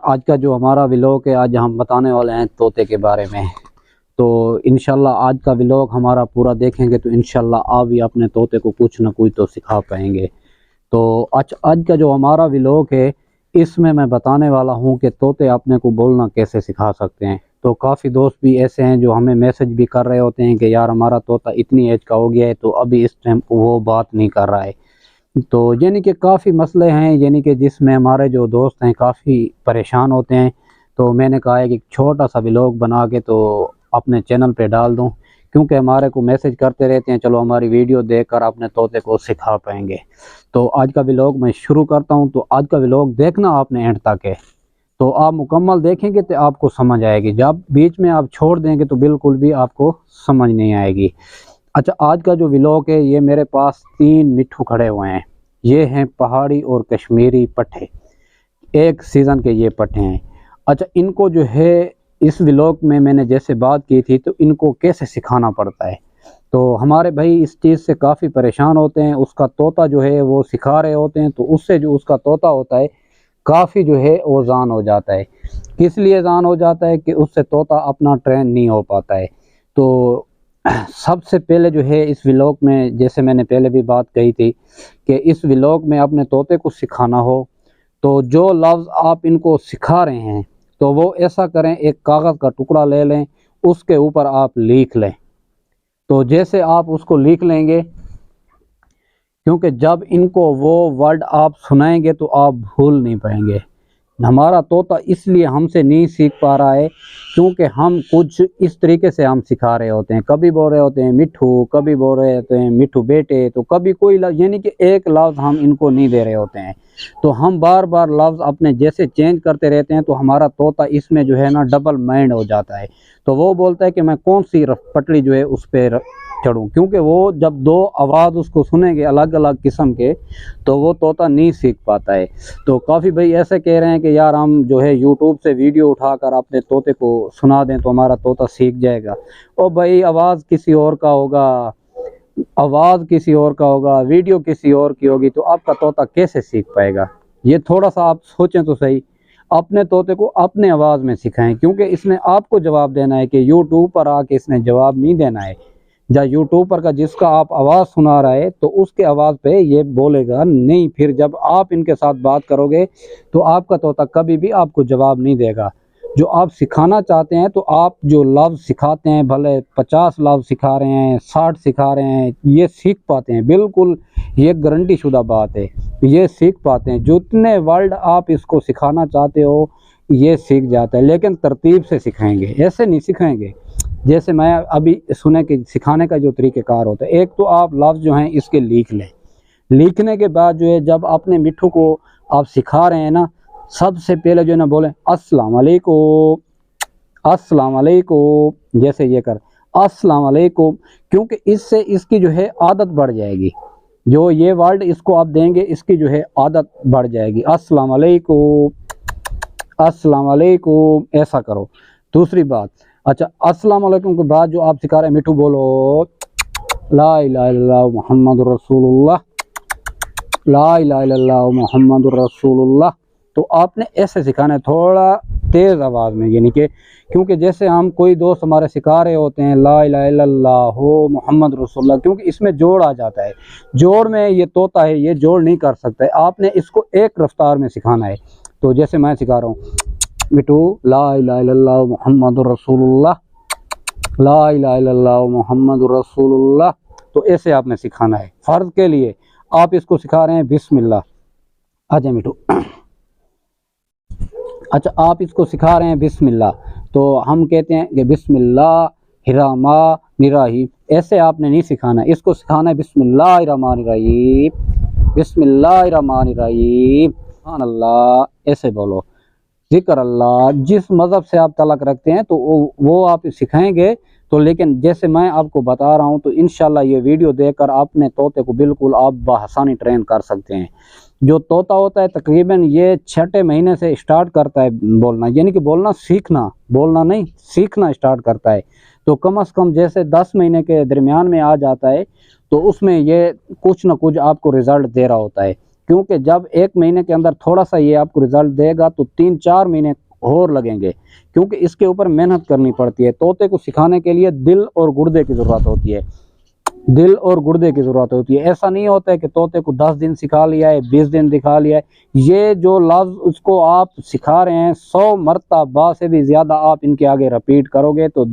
आज का जो हमारा व्लॉग है, आज हम बताने वाले हैं तोते के बारे में। तो इंशाल्लाह आज का व्लॉग हमारा पूरा देखेंगे तो इंशाल्लाह आप भी अपने तोते को कुछ ना कुछ तो सिखा पाएंगे। तो आज का जो हमारा व्लॉग है, इसमें मैं बताने वाला हूं कि तोते अपने को बोलना कैसे सिखा सकते हैं। तो काफ़ी दोस्त भी ऐसे हैं जो हमें मैसेज भी कर रहे होते हैं कि यार हमारा तोता इतनी एज का हो गया है तो अभी इस टाइम वो बात नहीं कर रहा है। तो यानी कि काफ़ी मसले हैं, यानी कि जिसमें हमारे जो दोस्त हैं काफ़ी परेशान होते हैं। तो मैंने कहा है कि छोटा सा व्लॉग बना के तो अपने चैनल पे डाल दूं, क्योंकि हमारे को मैसेज करते रहते हैं, चलो हमारी वीडियो देखकर अपने तोते को सिखा पाएंगे। तो आज का व्लॉग मैं शुरू करता हूं। तो आज का व्लॉग देखना आपने एंड तक है, तो आप मुकम्मल देखेंगे तो आपको समझ आएगी। जब बीच में आप छोड़ देंगे तो बिल्कुल भी आपको समझ नहीं आएगी। अच्छा, आज का जो व्लॉग है, ये मेरे पास 3 मिट्ठू खड़े हुए हैं। ये हैं पहाड़ी और कश्मीरी पट्ठे, एक सीज़न के ये पट्ठे हैं। अच्छा, इनको जो है इस व्लॉग में मैंने जैसे बात की थी तो इनको कैसे सिखाना पड़ता है। तो हमारे भाई इस चीज़ से काफ़ी परेशान होते हैं। उसका तोता जो है वो सिखा रहे होते हैं, तो उससे जो उसका तोता होता है काफ़ी जो है वो जान हो जाता है। किस लिए जान हो जाता है कि उससे तोता अपना ट्रेन नहीं हो पाता है। तो सबसे पहले जो है इस व्लॉग में, जैसे मैंने पहले भी बात कही थी कि इस व्लॉग में अपने तोते को सिखाना हो तो जो लफ्ज़ आप इनको सिखा रहे हैं तो वो ऐसा करें, एक कागज़ का टुकड़ा ले लें, उसके ऊपर आप लिख लें। तो जैसे आप उसको लिख लेंगे, क्योंकि जब इनको वो वर्ड आप सुनाएंगे तो आप भूल नहीं पाएंगे। हमारा तोता इसलिए हमसे नहीं सीख पा रहा है क्योंकि हम कुछ इस तरीके से हम सिखा रहे होते हैं। कभी बोल रहे होते हैं मिठू, कभी बोल रहे होते हैं मिठू बेटे, तो कभी कोई लफ्ज़, यानी कि एक लफ्ज़ हम इनको नहीं दे रहे होते हैं। तो हम बार बार लफ्ज़ अपने जैसे चेंज करते रहते हैं, तो हमारा तोता इसमें जो है ना डबल माइंड हो जाता है। तो वो बोलता है कि मैं कौन सी पटड़ी जो है उस पर चढ़ूँ, क्योंकि वो जब 2 आवाज़ उसको सुनेंगे अलग अलग किस्म के तो वो तोता नहीं सीख पाता है। तो काफ़ी भाई ऐसे कह रहे हैं कि यार हम जो है यूट्यूब से वीडियो उठाकर अपने तोते को सुना दें तो हमारा तोता सीख जाएगा। ओ भाई, आवाज़ किसी और का होगा, आवाज़ किसी और का होगा, वीडियो किसी और की होगी, तो आपका तोता कैसे सीख पाएगा। ये थोड़ा सा आप सोचें तो सही। अपने तोते को अपने आवाज़ में सिखाएं, क्योंकि इसने आपको जवाब देना है कि यूट्यूब पर आके इसने जवाब नहीं देना है। या यूट्यूब पर का जिसका आप आवाज़ सुना रहा है तो उसके आवाज़ पे ये बोलेगा नहीं। फिर जब आप इनके साथ बात करोगे तो आपका तोता कभी भी आपको जवाब नहीं देगा। जो आप सिखाना चाहते हैं, तो आप जो लफ्ज़ सिखाते हैं, भले 50 लफ्ज़ सिखा रहे हैं, 60 सिखा रहे हैं, ये सीख पाते हैं। बिल्कुल ये गारंटी शुदा बात है, ये सीख पाते हैं। जितने वर्ड आप इसको सिखाना चाहते हो ये सीख जाता है, लेकिन तरतीब से सिखाएंगे, ऐसे नहीं सिखाएंगे। जैसे मैं अभी सुने कि सिखाने का जो तरीक़ेकार होता है, एक तो आप लफ्ज़ जो हैं इसके लिख लें। लिखने के बाद जो है जब अपने मिट्ठू को आप सिखा रहे हैं ना, सबसे पहले जो है ना बोलें अस्सलाम वालेकुम, अस्सलाम वालेकुम। जैसे ये कर अस्सलाम वालेकुम, क्योंकि इससे इसकी जो है आदत बढ़ जाएगी। जो ये वर्ड इसको आप देंगे इसकी जो है आदत बढ़ जाएगी। अस्सलाम वालेकुम, अस्सलाम वालेकुम, ऐसा करो। दूसरी बात, अच्छा, अस्सलाम वालेकुम के बाद जो आप सिखा रहे हैं मिठू बोलो ला इलाहा इल्लल्लाह मुहम्मदुर रसूलुल्लाह, ला इलाहा इल्लल्लाह मुहम्मदुर रसूलुल्लाह। तो आपने ऐसे सिखाना है, थोड़ा तेज़ आवाज़ में, यानी कि क्योंकि जैसे हम कोई दोस्त हमारे सिखा रहे होते हैं ला इलाहा इल्लल्लाह हो मुहम्मद रसूलुल्लाह, क्योंकि इसमें जोड़ आ जाता है। जोड़ में ये तोता है, ये जोड़ नहीं कर सकता है। आपने इसको एक रफ्तार में सिखाना है। तो जैसे मैं सिखा रहा हूँ मिठू ला इलाहा इल्लल्लाह मुहम्मदुर रसूलुल्लाह, ला इलाहा इल्लल्लाह मुहम्मदुर रसूलुल्लाह, तो ऐसे आपने सिखाना है। फ़र्ज़ के लिए आप इसको सिखा रहे हैं बिस्मिल्लाह। आजा मिठू, अच्छा, आप इसको सिखा रहे हैं बिस्मिल्लाह, तो हम कहते हैं कि बिस्मिल्लाह हिरामा निराही, ऐसे आपने नहीं सिखाना है। इसको सिखाना है बिस्मिल्लाहिर्रहमानिर्रहीम, बिस्मिल्लाहिर्रहमानिर्रहीम, सुभान अल्लाह, ऐसे बोलो। ज़िक्र अल्लाह, जिस मज़हब से आप तलक रखते हैं तो वो आप सिखाएंगे। तो लेकिन जैसे मैं आपको बता रहा हूं, तो इंशाल्लाह ये वीडियो देखकर अपने तोते को बिल्कुल आप बआसानी ट्रेन कर सकते हैं। जो तोता होता है तकरीबन ये 6ठे महीने से स्टार्ट करता है बोलना, यानी कि बोलना सीखना, बोलना नहीं सीखना स्टार्ट करता है। तो कम से कम जैसे 10 महीने के दरमियान में आ जाता है तो उसमें ये कुछ ना कुछ आपको रिज़ल्ट दे रहा होता है। क्योंकि जब 1 महीने के अंदर थोड़ा सा ये आपको रिजल्ट देगा तो 3-4 महीने और लगेंगे, क्योंकि इसके ऊपर मेहनत करनी पड़ती है। तोते को सिखाने के लिए दिल और गुर्दे की ज़रूरत होती है, दिल और गुर्दे की ज़रूरत होती है। ऐसा नहीं होता है कि तोते को 10 दिन सिखा लिया है, 20 दिन दिखा लिया है। ये जो लफ्ज़ उसको आप सिखा रहे हैं 100 मरतबा से भी ज़्यादा आप इनके आगे रिपीट करोगे तो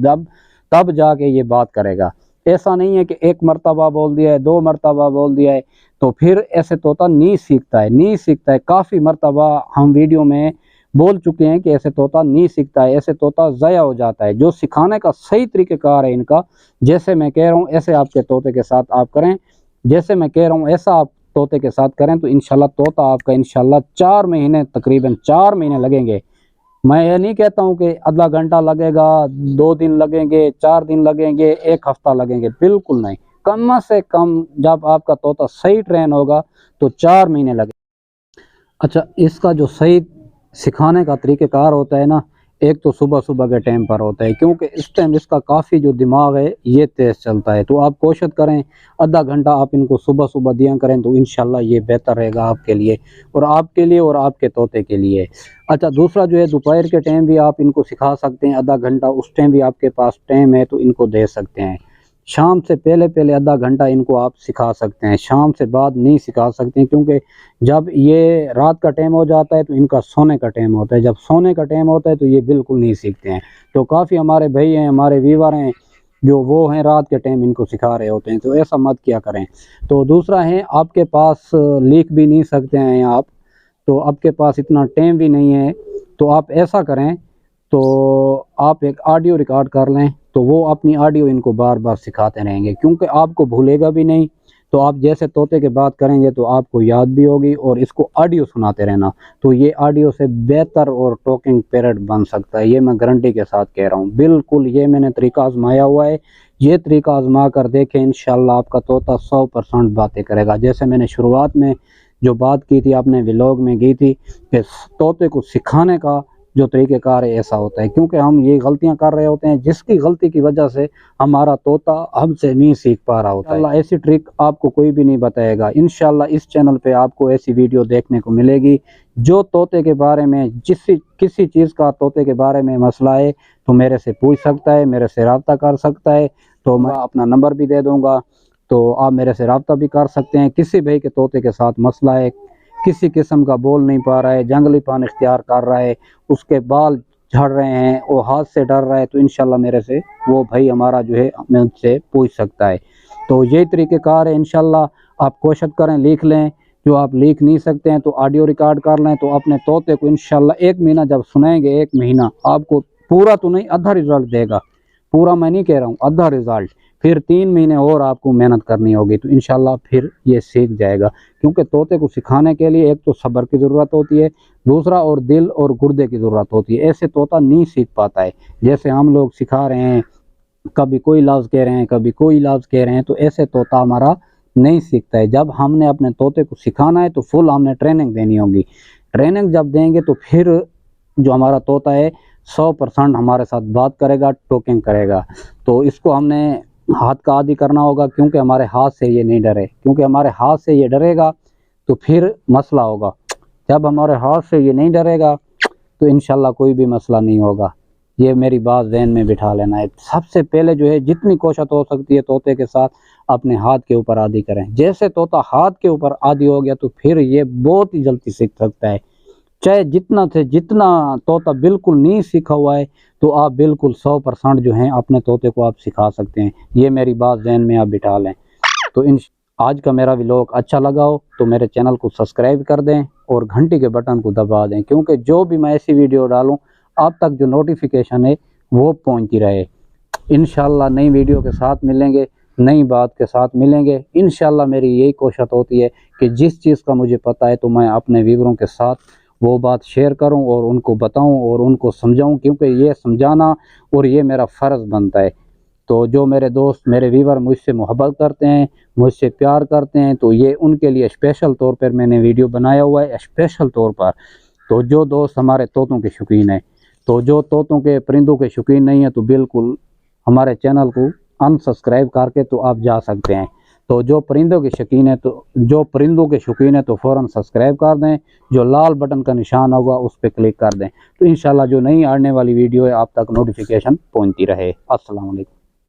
तब जाके ये बात करेगा। ऐसा नहीं है कि 1 मरतबा बोल दिया है, 2 मरतबा बोल दिया है तो फिर ऐसे तोता नहीं सीखता है, नहीं सीखता है। काफ़ी मरतबा हम वीडियो में बोल चुके हैं कि ऐसे तोता नहीं सीखता है, ऐसे तोता ज़ाया हो जाता है। जो सिखाने का सही तरीक़ेकार है इनका, जैसे मैं कह रहा हूँ ऐसे आपके तोते के साथ आप करें, जैसे मैं कह रहा हूँ ऐसा आप तोते के साथ करें तो इंशाल्लाह तोता आपका इंशाल्लाह 4 महीने, तकरीबन 4 महीने लगेंगे। मैं ये नहीं कहता हूँ कि आधा घंटा लगेगा, 2 दिन लगेंगे, 4 दिन लगेंगे, 1 हफ्ता लगेंगे, बिल्कुल नहीं। कम से कम जब आपका तोता सही ट्रेन होगा तो 4 महीने लगेंगे। अच्छा, इसका जो सही सिखाने का तरीक़ेकार होता है ना, एक तो सुबह सुबह के टाइम पर होता है, क्योंकि इस टाइम इसका काफ़ी जो दिमाग है ये तेज़ चलता है। तो आप कोशिश करें आधा घंटा आप इनको सुबह सुबह दिया करें तो इंशाल्लाह ये बेहतर रहेगा आपके लिए और आपके तोते के लिए। अच्छा, दूसरा जो है दोपहर के टाइम भी आप इनको सिखा सकते हैं आधा घंटा, उस टाइम भी आपके पास टाइम है तो इनको दे सकते हैं। शाम से पहले आधा घंटा इनको आप सिखा सकते हैं, शाम से बाद नहीं सिखा सकते हैं, क्योंकि जब ये रात का टाइम हो जाता है तो इनका सोने का टाइम होता है। जब सोने का टाइम होता है तो ये बिल्कुल नहीं सीखते हैं। तो काफ़ी हमारे भाई हैं, हमारे व्यूअर हैं जो वो हैं रात के टाइम इनको सिखा रहे होते हैं, तो ऐसा मत किया करें। तो दूसरा है, आपके पास लिख भी नहीं सकते हैं आप, तो आपके पास इतना टाइम भी नहीं है, तो आप ऐसा करें, तो आप एक ऑडियो रिकॉर्ड कर लें, तो वो अपनी ऑडियो इनको बार बार सिखाते रहेंगे, क्योंकि आपको भूलेगा भी नहीं। तो आप जैसे तोते के बात करेंगे तो आपको याद भी होगी, और इसको ऑडियो सुनाते रहना, तो ये ऑडियो से बेहतर और टॉकिंग पैरट बन सकता है। ये मैं गारंटी के साथ कह रहा हूँ, बिल्कुल ये मैंने तरीका आजमाया हुआ है। ये तरीका आजमा कर देखें, इंशाल्लाह आपका तोता 100% बातें करेगा। जैसे मैंने शुरुआत में जो बात की थी, आपने व्लॉग में की थी कि तोते को सिखाने का जो तरीक़ेकार है ऐसा होता है, क्योंकि हम ये गलतियां कर रहे होते हैं जिसकी गलती की वजह से हमारा तोता हमसे नहीं सीख पा रहा होता है। ऐसी ट्रिक आपको कोई भी नहीं बताएगा। इंशाल्लाह इस चैनल पे आपको ऐसी वीडियो देखने को मिलेगी। जो तोते के बारे में किसी चीज़ का तोते के बारे में मसला है तो मेरे से पूछ सकता है, मेरे से रब्ता कर सकता है। तो मैं अपना नंबर भी दे दूँगा, तो आप मेरे से रब्ता भी कर सकते हैं। किसी भाई के तोते के साथ मसला है, किसी किस्म का बोल नहीं पा रहा है, जंगलीपन इख्तियार कर रहा है, उसके बाल झड़ रहे हैं, वो हाथ से डर रहा है, तो इंशाल्लाह मेरे से वो भाई हमारा जो है मुझसे पूछ सकता है। तो यही तरीक़ेकार है। इंशाल्लाह आप कोशिश करें, लिख लें। जो आप लिख नहीं सकते हैं तो ऑडियो रिकॉर्ड कर लें। तो अपने तोते को इंशाल्लाह 1 महीना जब सुनाएंगे, 1 महीना आपको पूरा तो नहीं, आधा रिज़ल्ट देगा। पूरा मैं नहीं कह रहा हूँ, आधा रिज़ल्ट। फिर 3 महीने और आपको मेहनत करनी होगी, तो इंशाल्लाह फिर ये सीख जाएगा। क्योंकि तोते को सिखाने के लिए एक तो सब्र की ज़रूरत होती है, दूसरा और दिल और गुर्दे की ज़रूरत होती है। ऐसे तोता नहीं सीख पाता है। जैसे हम लोग सिखा रहे हैं, कभी कोई लफ्ज़ कह रहे हैं, कभी कोई लफ्ज़ कह रहे हैं, तो ऐसे तोता हमारा नहीं सीखता है। जब हमने अपने तोते को सिखाना है तो फुल हमने ट्रेनिंग देनी होगी। ट्रेनिंग जब देंगे तो फिर जो हमारा तोता है 100% हमारे साथ बात करेगा, टॉकिंग करेगा। तो इसको हमने हाथ का आदी करना होगा, क्योंकि हमारे हाथ से ये नहीं डरे। क्योंकि हमारे हाथ से ये डरेगा तो फिर मसला होगा। जब हमारे हाथ से ये नहीं डरेगा तो इंशाल्लाह कोई भी मसला नहीं होगा। ये मेरी बात ज़हन में बिठा लेना है। सबसे पहले जो है, जितनी कोशिश हो सकती है तोते के साथ अपने हाथ के ऊपर आदी करें। जैसे तोता हाथ के ऊपर आदी हो गया तो फिर ये बहुत ही जल्दी सीख सकता है। चाहे जितना से जितना तोता बिल्कुल नहीं सीखा हुआ है तो आप बिल्कुल 100% जो है अपने तोते को आप सिखा सकते हैं। ये मेरी बात ज़हन में आप बिठा लें। तो आज का मेरा व्लॉग अच्छा लगा हो तो मेरे चैनल को सब्सक्राइब कर दें और घंटी के बटन को दबा दें, क्योंकि जो भी मैं ऐसी वीडियो डालूं आप तक जो नोटिफिकेशन है वो पहुंचती रहे। इंशाल्लाह नई वीडियो के साथ मिलेंगे, नई बात के साथ मिलेंगे। इंशाल्लाह मेरी यही कोशिश होती है कि जिस चीज़ का मुझे पता है तो मैं अपने व्यूअरों के साथ वो बात शेयर करूं और उनको बताऊं और उनको समझाऊं, क्योंकि ये समझाना और ये मेरा फ़र्ज़ बनता है। तो जो मेरे दोस्त, मेरे व्यूअर मुझसे मोहब्बत करते हैं, मुझसे प्यार करते हैं, तो ये उनके लिए स्पेशल तौर पर मैंने वीडियो बनाया हुआ है, स्पेशल तौर पर। तो जो दोस्त हमारे तोतों के शौकीन हैं, तो जो तोतों के परिंदों के शौकीन नहीं है तो बिल्कुल हमारे चैनल को अनसब्सक्राइब करके तो आप जा सकते हैं। तो जो परिंदों के शौकीन है तो फ़ौरन सब्सक्राइब कर दें, जो लाल बटन का निशान होगा उस पर क्लिक कर दें, तो इंशाल्लाह जो नई आने वाली वीडियो है आप तक नोटिफिकेशन पहुंचती रहे। अस्सलाम वालेकुम।